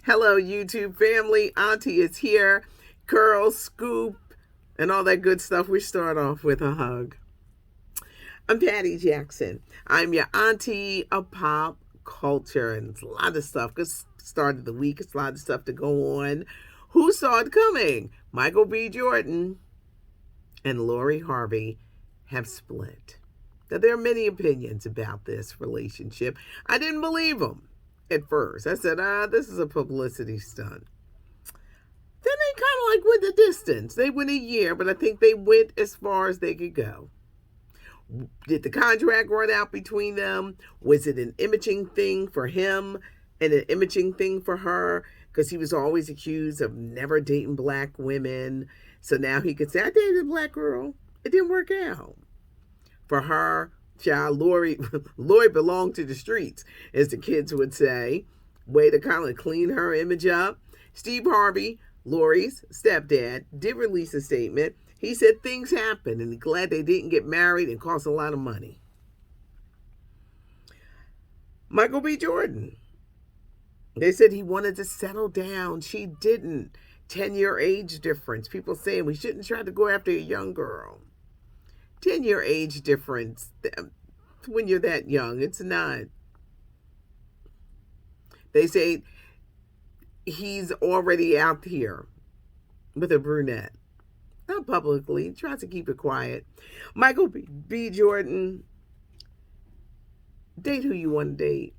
Hello, YouTube family. Auntie is here. Curl, scoop, and all that good stuff. We start off with a hug. I'm Patty Jackson. I'm your auntie of pop culture, and it's a lot of stuff. Because start of the week, it's a lot of stuff to go on. Who saw it coming? Michael B. Jordan and Laurie Harvey have split. Now, there are many opinions about this relationship. I didn't believe them at first. I said, this is a publicity stunt. Then they kind of like went the distance. They went a year, but I think they went as far as they could go. Did the contract run out between them? Was it an imaging thing for him and an imaging thing for her? Because he was always accused of never dating black women. So now he could say, I dated a black girl. It didn't work out. For her, child, Lloyd belonged to the streets, as the kids would say. Way to kind of clean her image up. Steve Harvey, Laurie's stepdad, did release a statement. He said things happened and he's glad they didn't get married and cost a lot of money. Michael B. Jordan. They said he wanted to settle down. She didn't. 10-year age difference. People saying we shouldn't try to go after a young girl. 10-year age difference. When you're that young, it's not. They say he's already out here with a brunette. Not publicly, tries to keep it quiet. Michael B. Jordan, date who you want to date.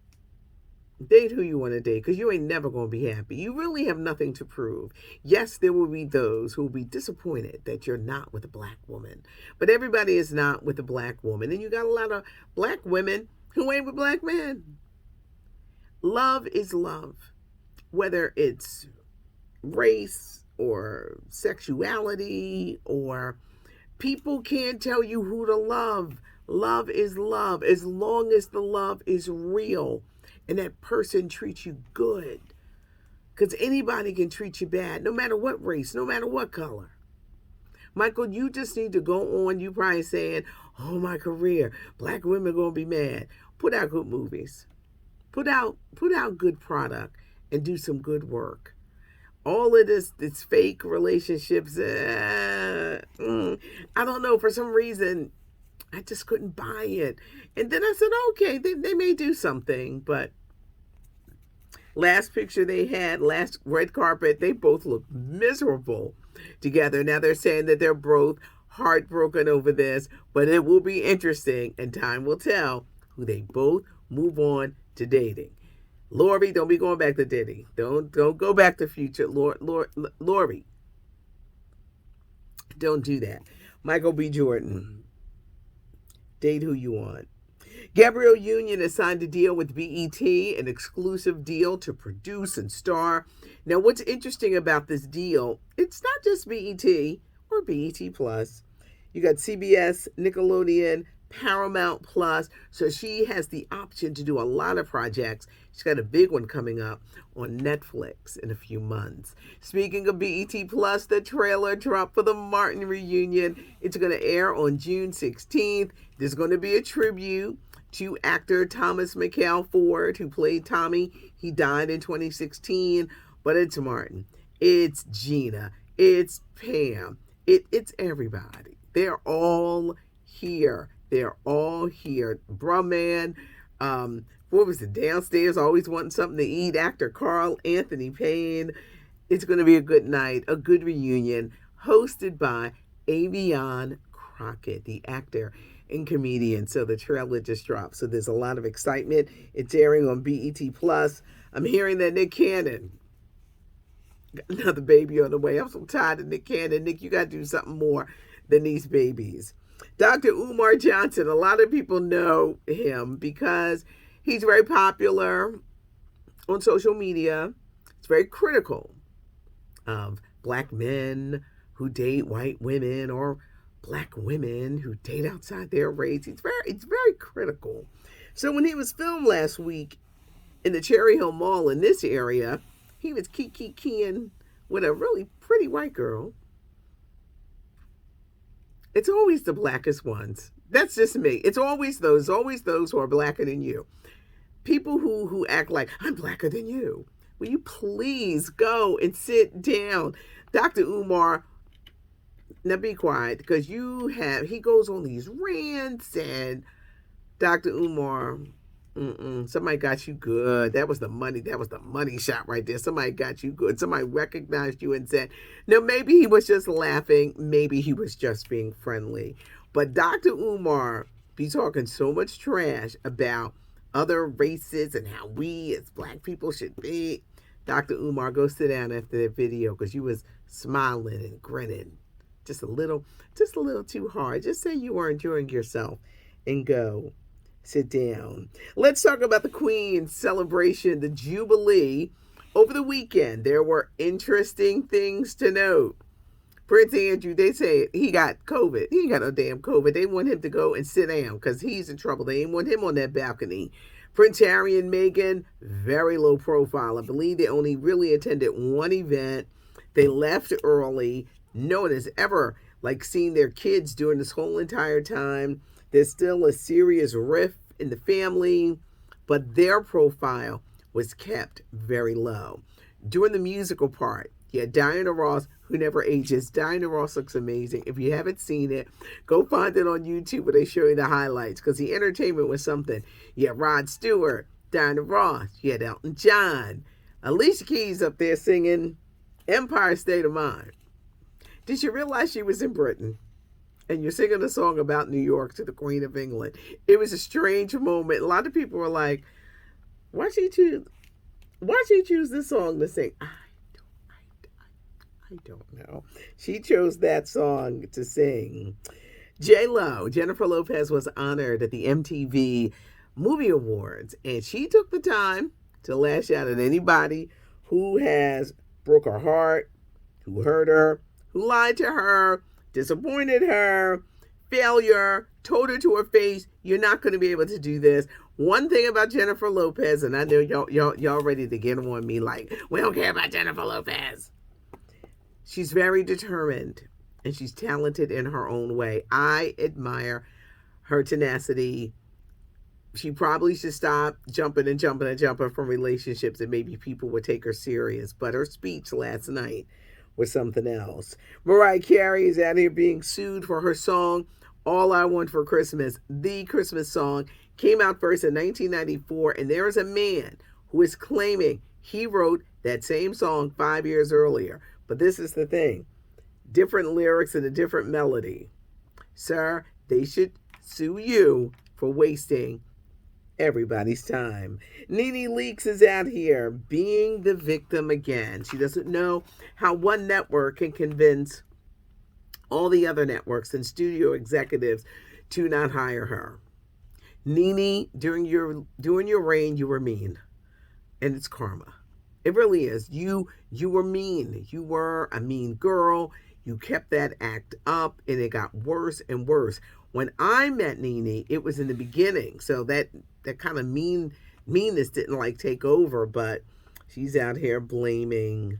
Date who you want to date, because you ain't never going to be happy. You really have nothing to prove. Yes, there will be those who will be disappointed that you're not with a black woman. But everybody is not with a black woman. And you got a lot of black women who ain't with black men. Love is love. Whether it's race or sexuality or people can't tell you who to love. Love is love as long as the love is real and that person treats you good. Because anybody can treat you bad, no matter what race, no matter what color. Michael, you just need to go on. You probably saying, oh, my career, black women going to be mad. Put out good movies. Put out good product and do some good work. All of this fake relationships, I don't know, for some reason, I just couldn't buy it. And then I said, okay, they may do something, but last picture they had, last red carpet, they both look miserable together. Now they're saying that they're both heartbroken over this, but it will be interesting, and time will tell who they both move on to dating. Laurie, don't be going back to Diddy. Don't go back to Future. Laurie, don't do that. Michael B. Jordan, date who you want. Gabrielle Union has signed a deal with BET, an exclusive deal to produce and star. Now, what's interesting about this deal, it's not just BET or BET Plus. You got CBS, Nickelodeon, Paramount Plus. So she has the option to do a lot of projects. She's got a big one coming up on Netflix in a few months. Speaking of BET Plus, the trailer dropped for the Martin reunion. It's going to air on June 16th. There's going to be a tribute to actor Thomas McCall Ford, who played Tommy. He died in 2016. But it's Martin. It's Gina. It's Pam. It's everybody. They're all here. They're all here. Bruh man, what was it? Downstairs, always wanting something to eat. Actor Carl Anthony Payne. It's going to be a good night, a good reunion, hosted by Avion Crockett, the actor and comedian. So the trailer just dropped. So there's a lot of excitement. It's airing on BET Plus. I'm hearing that Nick Cannon got another baby on the way. I'm so tired of Nick Cannon. Nick, you got to do something more than these babies. Dr. Umar Johnson, a lot of people know him because he's very popular on social media. He's very critical of black men who date white women or black women who date outside their race. It's very critical. So when he was filmed last week in the Cherry Hill Mall in this area, he was kikiing with a really pretty white girl. It's always the blackest ones. That's just me. It's always those who are blacker than you. People who act like, I'm blacker than you. will you please go and sit down? Dr. Umar, now be quiet because he goes on these rants and Dr. Umar, somebody got you good. That was the money. That was the money shot right there. Somebody got you good. Somebody recognized you and said, no, maybe he was just laughing. Maybe he was just being friendly. But Dr. Umar be talking so much trash about other races and how we as black people should be. Dr. Umar, go sit down after that video because you was smiling and grinning. Just a little too hard. Just say you were enjoying yourself and go sit down. Let's talk about the Queen's celebration, the Jubilee. Over the weekend, there were interesting things to note. Prince Andrew, they say he got COVID. He ain't got no damn COVID. They want him to go and sit down because he's in trouble. They ain't want him on that balcony. Prince Harry and Meghan, very low profile. I believe they only really attended one event. They left early. No one has ever seen their kids during this whole entire time. There's still a serious rift in the family, but their profile was kept very low. During the musical part, you had Diana Ross, who never ages. Diana Ross looks amazing. If you haven't seen it, go find it on YouTube where they show you the highlights because the entertainment was something. You had Rod Stewart, Diana Ross, you had Elton John, Alicia Keys up there singing Empire State of Mind. Did you realize she was in Britain? And you're singing a song about New York to the Queen of England. It was a strange moment. A lot of people were like, why'd she choose this song to sing? I don't know. She chose that song to sing. J-Lo, Jennifer Lopez, was honored at the MTV Movie Awards. And she took the time to lash out at anybody who has broke her heart, who hurt her, who lied to her, disappointed her, failure, told her to her face, you're not going to be able to do this. One thing about Jennifer Lopez, and I know y'all ready to get on me like, we don't care about Jennifer Lopez. She's very determined, and she's talented in her own way. I admire her tenacity. She probably should stop jumping from relationships and maybe people would take her serious. But her speech last night was something else. Mariah Carey is out here being sued for her song, All I Want for Christmas. The Christmas song came out first in 1994, and there is a man who is claiming he wrote that same song 5 years earlier. But this is the thing. Different lyrics and a different melody. Sir, they should sue you for wasting everybody's time. Nene Leakes is out here being the victim again. She doesn't know how one network can convince all the other networks and studio executives to not hire her. Nene, during your reign, you were mean. And it's karma. It really is. You were mean. You were a mean girl. You kept that act up and it got worse and worse. When I met Nene, it was in the beginning. So that kind of meanness didn't take over, but she's out here blaming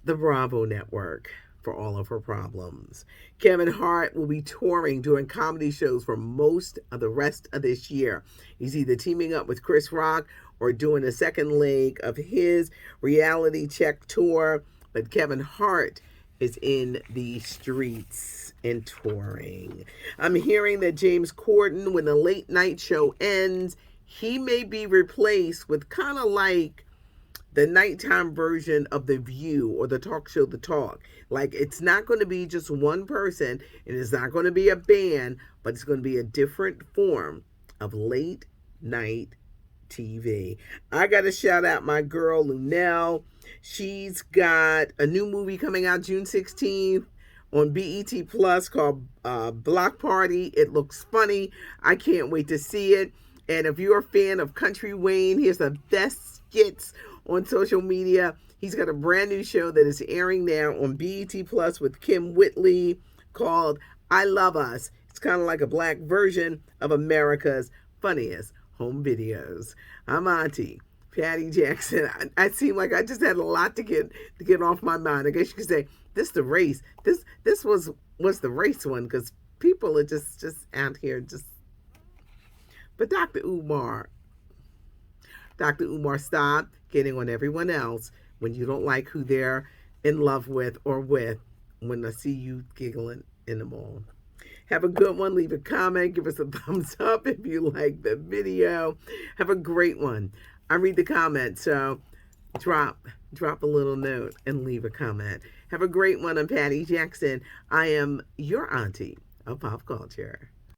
the Bravo network for all of her problems. Kevin Hart will be touring, doing comedy shows for most of the rest of this year. He's either teaming up with Chris Rock or doing a second leg of his reality check tour. But Kevin Hart is in the streets and touring. I'm hearing that James Corden, when the late night show ends, he may be replaced with kind of like the nighttime version of The View or the talk show The Talk. It's not going to be just one person and it's not going to be a band, but it's going to be a different form of late night TV. I got to shout out my girl Lunel. She's got a new movie coming out June 16th on BET Plus called Block Party. It looks funny. I can't wait to see it. And if you're a fan of Country Wayne, here's the best skits on social media. He's got a brand new show that is airing now on BET Plus with Kim Whitley called I Love Us. It's kind of like a black version of America's Funniest Home Videos. I'm Auntie Patty Jackson. I seem like I just had a lot to get off my mind. I guess you could say this the race. This was the race one because people are just out here just. But Dr. Umar, stop. getting on everyone else when you don't like who they're in love with or with when I see you giggling in the mall. Have a good one. Leave a comment. Give us a thumbs up if you like the video. Have a great one. I read the comments, so drop a little note and leave a comment. Have a great one. I'm Patty Jackson. I am your auntie of pop culture.